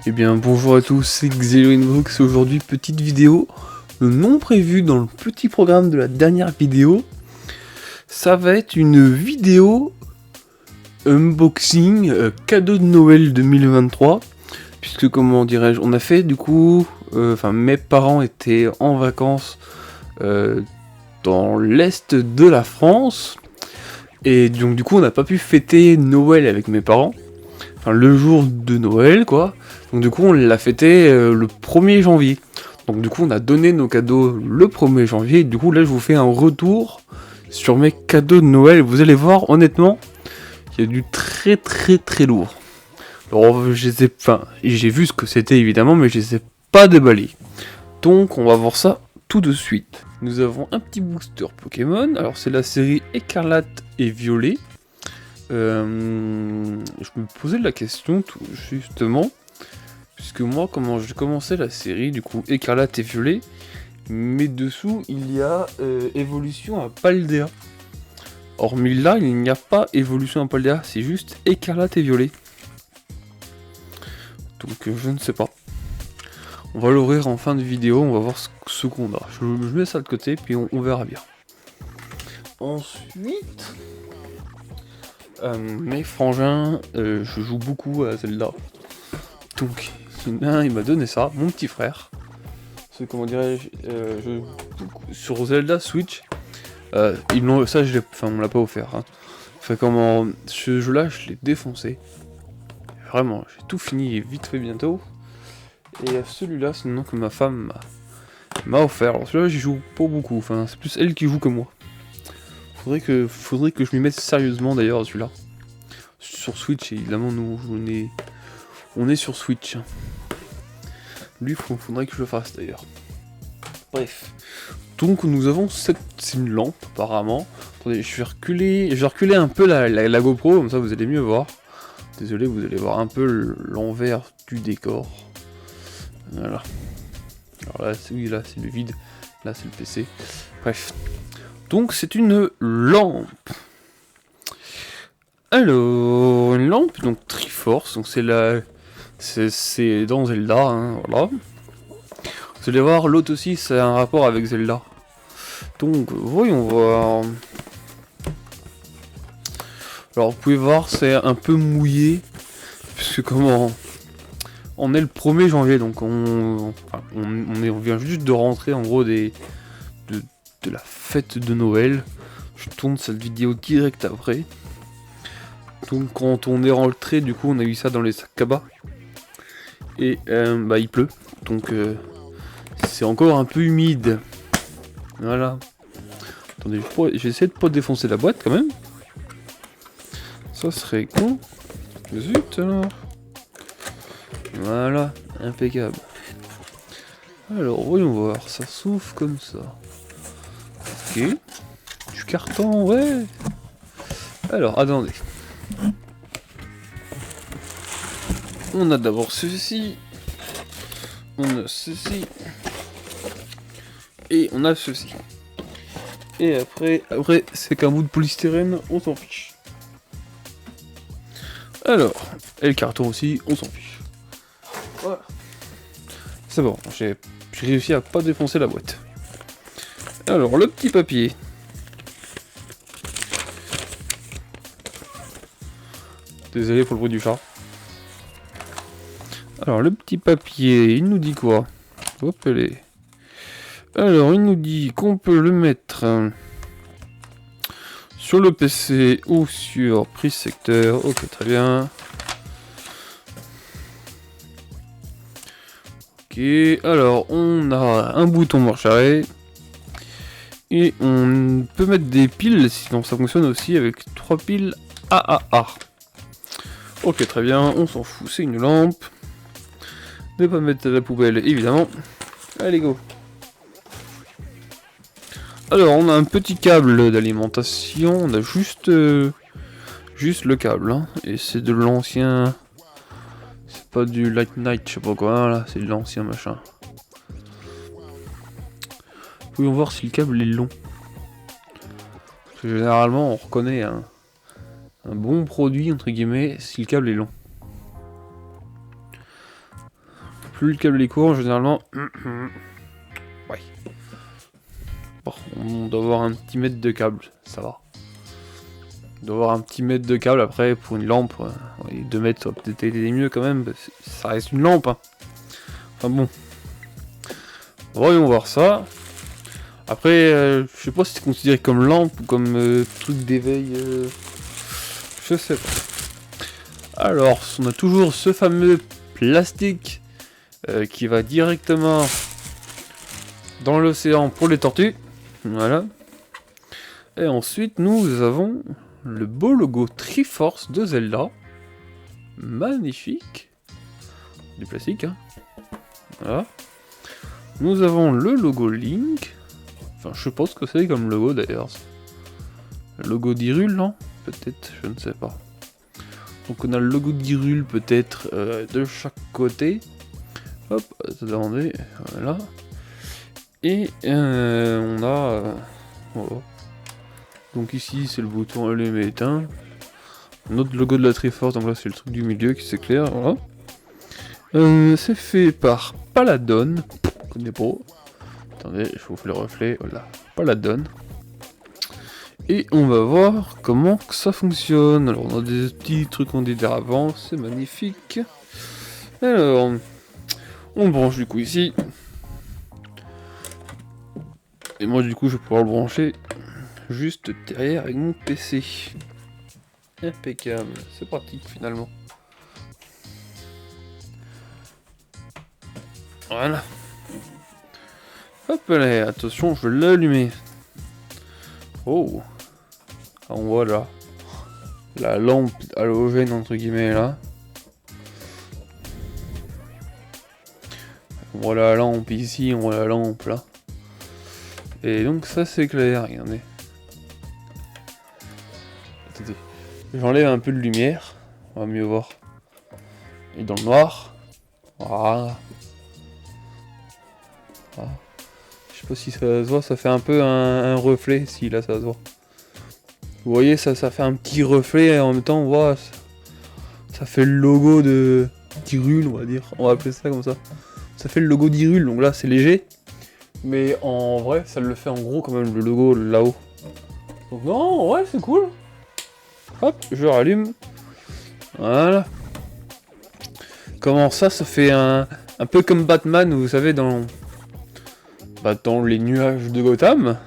Eh bien bonjour à tous, c'est Xeloinvox. Aujourd'hui petite vidéo non prévue dans le petit programme de la dernière vidéo. Ça va être une vidéo unboxing cadeau de Noël 2023. Puisque comment dirais-je, on a fait du coup, mes parents étaient en vacances dans l'est de la France. Et donc du coup on n'a pas pu fêter Noël avec mes parents. Enfin le jour de Noël quoi. Donc du coup on l'a fêté le 1er janvier. Donc du coup on a donné nos cadeaux le 1er janvier. Et du coup là je vous fais un retour sur mes cadeaux de Noël. Vous allez voir honnêtement, il y a du très lourd. Alors j'ai vu ce que c'était évidemment, mais je les ai pas déballés. Donc on va voir ça tout de suite. Nous avons un petit booster Pokémon. Alors c'est la série Écarlate et Violet. Je me posais la question tout justement, puisque moi, comment j'ai commencé la série, du coup, Écarlate et Violet, mais dessous, il y a évolution à Paldea. Hormis là, il n'y a pas évolution à Paldea, c'est juste Écarlate et Violet. Donc, je ne sais pas. On va l'ouvrir en fin de vidéo, on va voir ce qu'on a. Je mets ça de côté, puis on verra bien. Ensuite... mes frangins, je joue beaucoup à Zelda. Donc, il m'a donné ça, mon petit frère. C'est comment dirais-je, sur Zelda Switch. On me l'a pas offert. Hein. Fait comment, ce jeu-là, je l'ai défoncé. Vraiment, j'ai tout fini vite fait bientôt. Et celui-là, c'est le nom que ma femme m'a offert. Alors celui-là, j'y joue pas beaucoup. Enfin, c'est plus elle qui joue que moi. Faudrait que je m'y mette sérieusement d'ailleurs à celui-là. Sur Switch, évidemment, on est sur Switch. Lui, faudrait que je le fasse d'ailleurs. Bref. Donc nous avons c'est une lampe apparemment. Attendez, je vais reculer un peu la GoPro, comme ça vous allez mieux voir. Désolé, vous allez voir un peu l'envers du décor. Voilà. Alors là, oui, là c'est le vide. Là c'est le PC. Bref. Donc c'est une lampe. Alors, une lampe, donc Triforce, donc c'est dans Zelda, hein, voilà. Vous allez voir, l'autre aussi, c'est un rapport avec Zelda. Donc, voyons voir. Alors, vous pouvez voir, c'est un peu mouillé, puisque comment... On est le 1er janvier, donc on vient juste de rentrer, en gros, de la fête de Noël. Je tourne cette vidéo direct après. Donc quand on est rentré, du coup on a eu ça dans les sacs cabas. Et il pleut. Donc c'est encore un peu humide. Voilà. Attendez, j'ai essayé de pas défoncer la boîte quand même. Ça serait con. Zut alors. Voilà, impeccable. Alors voyons voir, ça s'ouvre comme ça. Ok. Du carton, ouais. Alors attendez. On a d'abord ceci, on a ceci, et on a ceci. Et après c'est qu'un bout de polystyrène, on s'en fiche. Alors, et le carton aussi, on s'en fiche. Voilà. C'est bon, j'ai réussi à pas défoncer la boîte. Alors, le petit papier. Désolé pour le bruit du chat. Alors, le petit papier, il nous dit quoi? Hop, allez. Alors, il nous dit qu'on peut le mettre sur le PC ou sur prise secteur. Ok, très bien. Ok, alors, on a un bouton marche arrêt. Et on peut mettre des piles, sinon ça fonctionne aussi avec 3 piles AAA. Ok, très bien, on s'en fout, c'est une lampe. Ne pas mettre à la poubelle, évidemment. Allez, go. Alors, on a un petit câble d'alimentation. On a juste le câble. Hein, et c'est de l'ancien... C'est pas du Light Night, je sais pas quoi. Là, c'est de l'ancien machin. Pouvons voir si le câble est long. Parce que généralement, on reconnaît un bon produit, entre guillemets, si le câble est long. plus le câble est court, généralement... Ouais. Bon, on doit avoir un petit mètre de câble, ça va. On doit avoir un petit mètre de câble, après, pour une lampe, 2 mètres, ça va peut-être aider mieux quand même, ça reste une lampe, hein. Enfin bon. Voyons voir ça. Après, je sais pas si c'est considéré comme lampe ou comme truc d'éveil, je sais pas. Alors, on a toujours ce fameux plastique qui va directement dans l'océan pour les tortues. Voilà. Et ensuite, nous avons le beau logo Triforce de Zelda. Magnifique. Du plastique, hein. Voilà. Nous avons le logo Link. Enfin, je sais pas ce que c'est comme logo d'ailleurs. Le logo d'Hyrule, non? Peut-être, je ne sais pas. Donc on a le logo d'Hyrule peut-être de chaque côté. Hop, attendez, voilà. Et on a... voilà. Donc ici c'est le bouton allume et éteint. Un autre logo de la Triforce, donc là c'est le truc du milieu qui s'éclaire, voilà. C'est fait par Paladon. Je connais pas. Attendez, je vous fais le reflet, voilà. Paladon. Et on va voir comment que ça fonctionne. Alors on a des petits trucs en dédérapant, c'est magnifique. Alors, on le branche du coup ici. Et moi du coup je vais pouvoir le brancher juste derrière avec mon PC. Impeccable, c'est pratique finalement. Voilà. Hop là, attention, je vais l'allumer. Oh. On voit là la lampe halogène entre guillemets là. On voit la lampe ici, on voit la lampe là. Et donc ça c'est clair, regardez. Attendez. J'enlève un peu de lumière, on va mieux voir. Et dans le noir. Voilà. Voilà. Je sais pas si ça se voit, ça fait un peu un reflet, si là ça se voit. Vous voyez, ça fait un petit reflet et en même temps, on voit, ça fait le logo de d'Hyrule, on va dire. On va appeler ça comme ça. Ça fait le logo d'Hyrule, donc là c'est léger. Mais en vrai, ça le fait en gros quand même, le logo là-haut. Donc non, ouais, c'est cool. Hop, je rallume. Voilà. Comment ça fait un peu comme Batman, vous savez, dans les nuages de Gotham.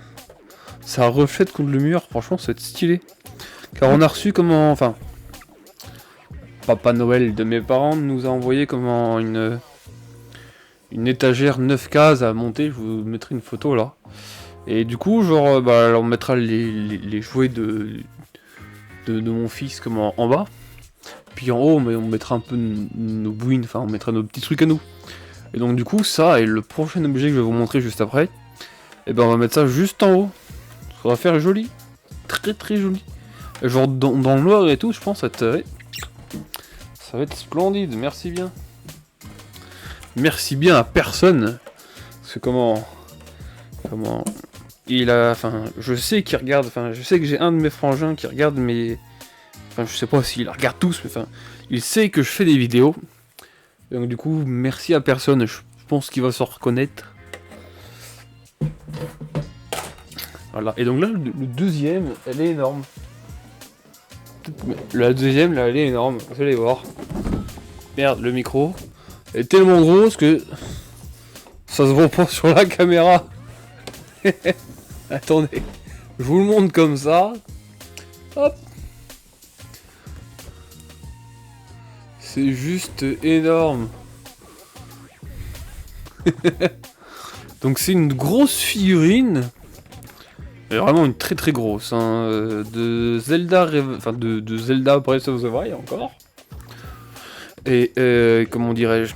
Ça reflète contre le mur, franchement, c'est stylé. Car on a reçu comment... Enfin... Papa Noël de mes parents nous a envoyé comment une étagère 9 cases à monter, je vous mettrai une photo là. Et du coup, genre, on mettra les jouets de mon fils comment en bas. Puis en haut, on mettra un peu nos bouines, enfin on mettra nos petits trucs à nous. Et donc du coup, ça et le prochain objet que je vais vous montrer juste après, et ben on va mettre ça juste en haut. Ça va faire joli. Très très joli. Et genre dans le noir et tout, je pense que ça va être splendide, merci bien. Merci bien à personne. Parce que comment il a, enfin, je sais qu'il regarde, enfin, je sais que j'ai un de mes frangins qui regarde mes, enfin, je sais pas s'il regarde tous, mais enfin, il sait que je fais des vidéos. Donc du coup, merci à personne. Je pense qu'il va se reconnaître. Voilà. Et donc là, le deuxième, elle est énorme. La deuxième, là, elle est énorme. Vous allez voir. Merde, le micro est tellement grosse que ça se voit pas sur la caméra. Attendez, je vous le montre comme ça. Hop. C'est juste énorme. Donc c'est une grosse figurine. Vraiment une très très grosse, hein, de Zelda, de Zelda Breath of the Wild encore. Et comment dirais-je,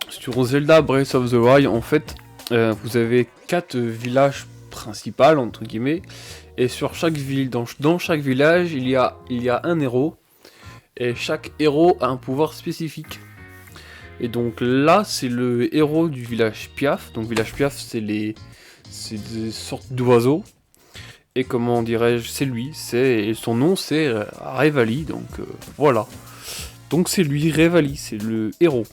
sur Zelda Breath of the Wild, en fait, vous avez 4 villages principaux entre guillemets, et sur chaque ville, dans chaque village, il y a un héros, et chaque héros a un pouvoir spécifique. Et donc là, c'est le héros du village Piaf. Donc village Piaf, c'est des sortes d'oiseaux. Et comment dirais-je, c'est lui, son nom c'est Revali, donc voilà. Donc c'est lui, Revali, c'est le héros.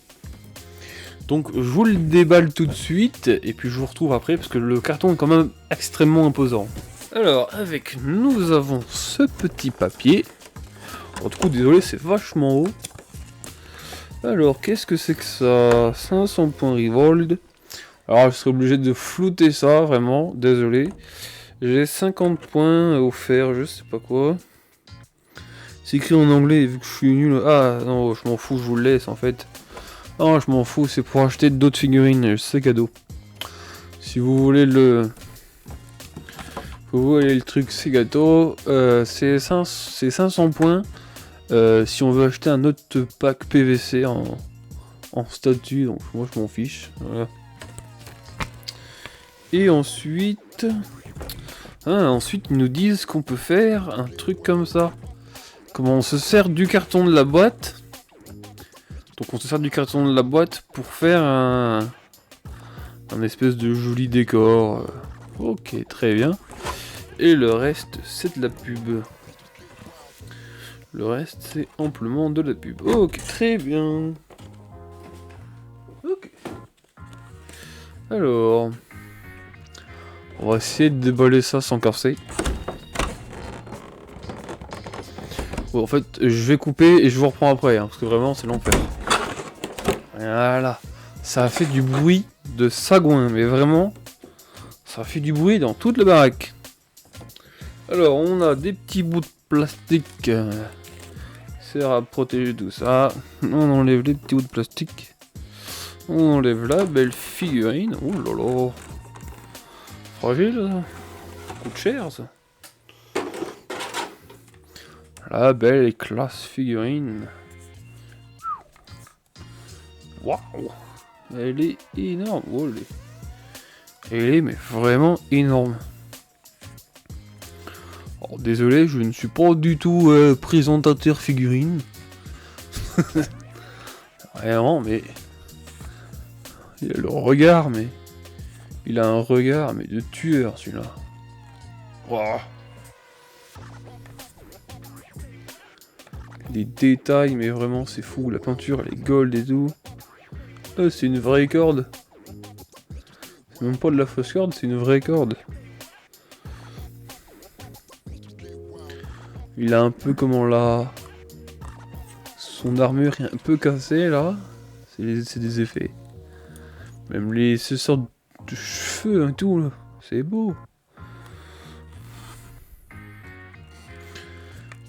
Donc je vous le déballe tout de suite, et puis je vous retrouve après, parce que le carton est quand même extrêmement imposant. Alors, avec nous avons ce petit papier. Alors, du coup, désolé, c'est vachement haut. Alors, qu'est-ce que c'est que ça? 500 points Revold. Alors, je serai obligé de flouter ça, vraiment, désolé. J'ai 50 points offerts, je sais pas quoi. C'est écrit en anglais, vu que je suis nul. Ah, non, je m'en fous, je vous le laisse, en fait. Non, je m'en fous, c'est pour acheter d'autres figurines, c'est cadeau. Si vous voulez le... Vous voyez le truc, c'est gâteau. C'est 500 points. Si on veut acheter un autre pack PVC en statut, donc moi je m'en fiche. Voilà. Et ensuite... ensuite ils nous disent qu'on peut faire un truc comme ça. Comment on se sert du carton de la boîte. Donc on se sert du carton de la boîte pour faire un espèce de joli décor. Ok, très bien. Et le reste, c'est de la pub. Le reste, c'est amplement de la pub. Ok, très bien. Ok. Alors... On va essayer de déballer ça sans casser. Bon, en fait, je vais couper et je vous reprends après, hein, parce que vraiment, c'est l'enfer. Voilà. Ça a fait du bruit de sagouin, mais vraiment, ça a fait du bruit dans toute la baraque. Alors, on a des petits bouts de plastique. Sert à protéger tout ça. On enlève les petits bouts de plastique. On enlève la belle figurine. Oh là là. Fragile, ça. Coûte cher, ça. La belle et classe figurine. Waouh. Elle est énorme. Oh, elle est mais vraiment énorme. Alors, désolé, je ne suis pas du tout présentateur figurine. Vraiment, mais... Il a le regard, mais... Il a un regard, mais de tueur, celui-là. Wow. Les détails, mais vraiment, c'est fou. La peinture, elle est gold et tout. C'est une vraie corde. C'est même pas de la fausse corde, c'est une vraie corde. Il a un peu comment là... Son armure est un peu cassée là. C'est des effets. Même ces sortes de cheveux et tout là. C'est beau.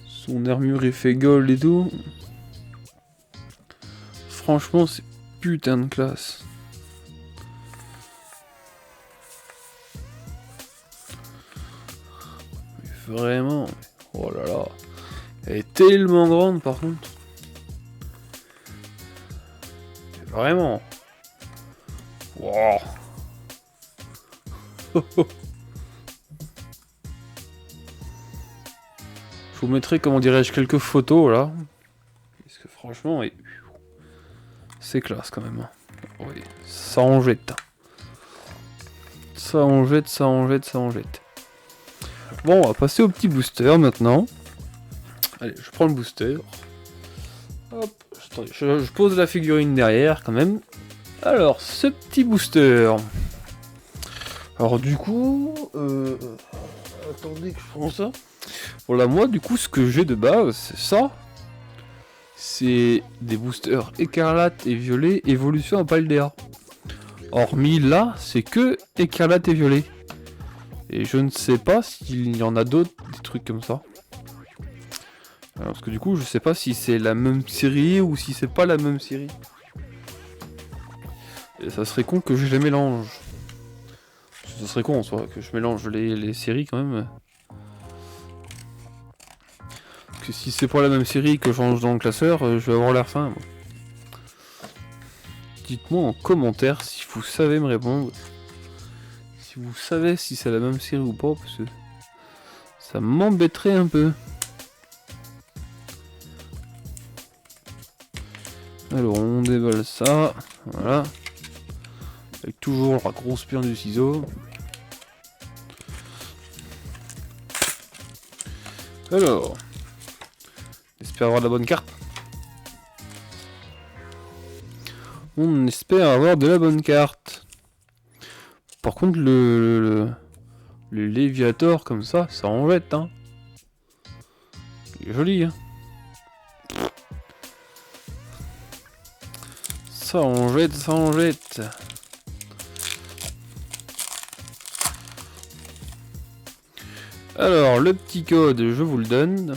Son armure est fait gold et tout. Franchement, c'est putain de classe. Mais vraiment. Oh là là. Elle est tellement grande par contre. Vraiment. Wow. Je vous mettrai, comment dirais-je, quelques photos là. Parce que franchement, c'est classe quand même. Oui, ça en jette. Ça en jette, ça en jette, ça en jette. Bon, on va passer au petit booster maintenant. Allez, je prends le booster. Hop, je pose la figurine derrière quand même. Alors, ce petit booster. Alors du coup... attendez que je prends ça. Voilà, moi du coup, ce que j'ai de base, c'est ça. C'est des boosters écarlate et violet, évolution à Paldea. Hormis là, c'est que écarlate et violet. Et je ne sais pas s'il y en a d'autres, des trucs comme ça. Alors, parce que du coup, je sais pas si c'est la même série ou si c'est pas la même série. Et ça serait con que je les mélange. Ça serait con en soi, que je mélange les séries quand même. Parce que si c'est pas la même série que je change dans le classeur, je vais avoir l'air fin. Moi. Dites-moi en commentaire si vous savez me répondre. Si vous savez si c'est la même série ou pas, parce que ça m'embêterait un peu. Alors on déballe ça, voilà. Avec toujours la grosse pierre du ciseau. Alors, j'espère avoir la bonne carte. On espère avoir de la bonne carte. Par contre, le Léviator comme ça en jette, hein. Il est joli, hein. Ça en jette, ça en jette. Alors, le petit code, je vous le donne.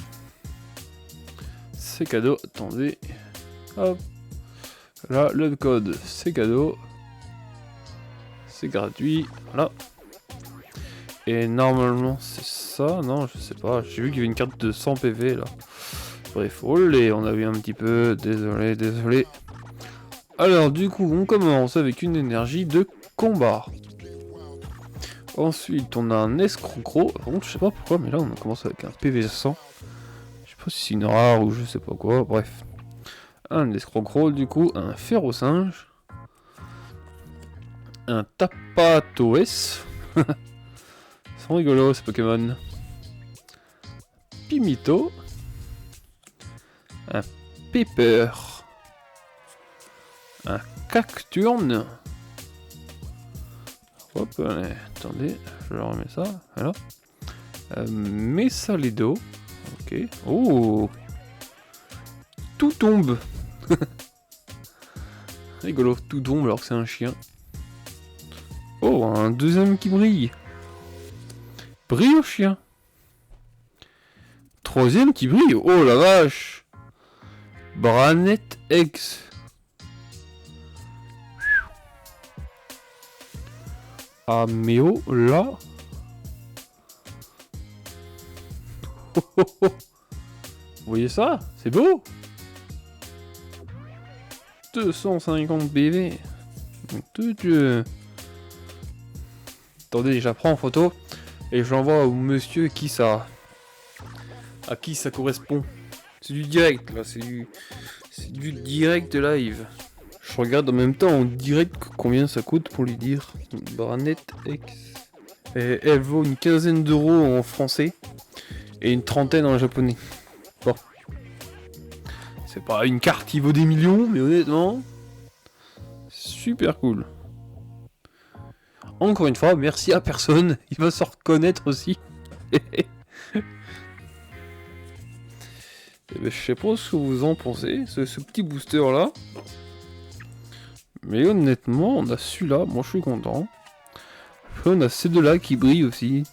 C'est cadeau. Attendez. Hop. Là, le code, c'est cadeau. C'est gratuit. Voilà. Et normalement, c'est ça. Non, je sais pas. J'ai vu qu'il y avait une carte de 100 PV là. Bref, olé, on a vu un petit peu. Désolé, désolé. Alors, du coup, on commence avec une énergie de combat. Ensuite, on a un escroc. Par contre, je sais pas pourquoi, mais là, on commence avec un PV 100. Je sais pas si c'est une rare ou je sais pas quoi. Bref. Un escroc, du coup, un ferro-singe. Un Tapatoes. Ils sont rigolos, ces Pokémon. Pimito. Un Pepper. Un Cacturne. Hop, allez, attendez, je remets ça, voilà. Messalido. Ok. Oh, tout tombe. Rigolo, tout tombe alors que c'est un chien. Oh, un deuxième qui brille. Brille au chien. Troisième qui brille. Oh la vache. Branette X. Améo là. Oh, oh, oh. Vous voyez ça? C'est beau. 250 BV. De Dieu. Attendez, j'apprends en photo et je l'envoie au monsieur qui ça. À qui ça correspond. C'est du direct là, c'est du direct live. Je regarde en même temps en direct combien ça coûte pour lui dire. Branette X. Et elle vaut une quinzaine d'euros en français et une trentaine en japonais. Bon. C'est pas une carte qui vaut des millions, mais honnêtement, super cool. Encore une fois, merci à personne. Il va se reconnaître aussi. Et ben, je sais pas ce que vous en pensez, ce petit booster là. Mais honnêtement, on a celui-là, moi je suis content. Après, on a ces deux-là qui brillent aussi.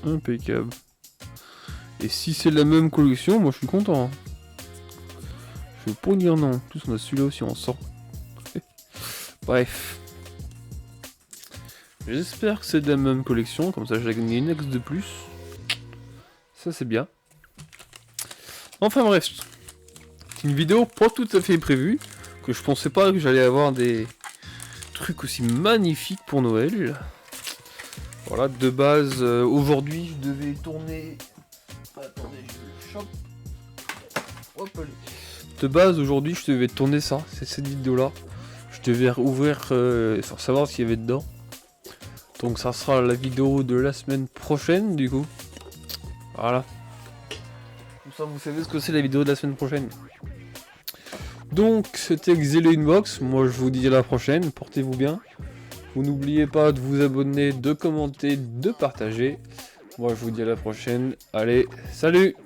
Impeccable. Et si c'est la même collection, moi je suis content. Je vais pas dire non. En plus, on a celui-là aussi en sang. Bref. J'espère que c'est de la même collection, comme ça j'ai gagné une X de plus. Ça c'est bien. Enfin bref. C'est une vidéo pas tout à fait prévue. Que je pensais pas que j'allais avoir des trucs aussi magnifiques pour Noël. Voilà, de base, aujourd'hui je devais tourner... Attendez, je le chope. Hop, allez. De base, aujourd'hui je devais tourner ça, c'est cette vidéo là. Je devais ouvrir sans savoir ce qu'il y avait dedans. Donc ça sera la vidéo de la semaine prochaine du coup. Voilà. Comme ça vous savez ce que c'est la vidéo de la semaine prochaine. Donc c'était Xelo Inbox, moi je vous dis à la prochaine, portez-vous bien. Vous n'oubliez pas de vous abonner, de commenter, de partager. Moi je vous dis à la prochaine, allez, salut!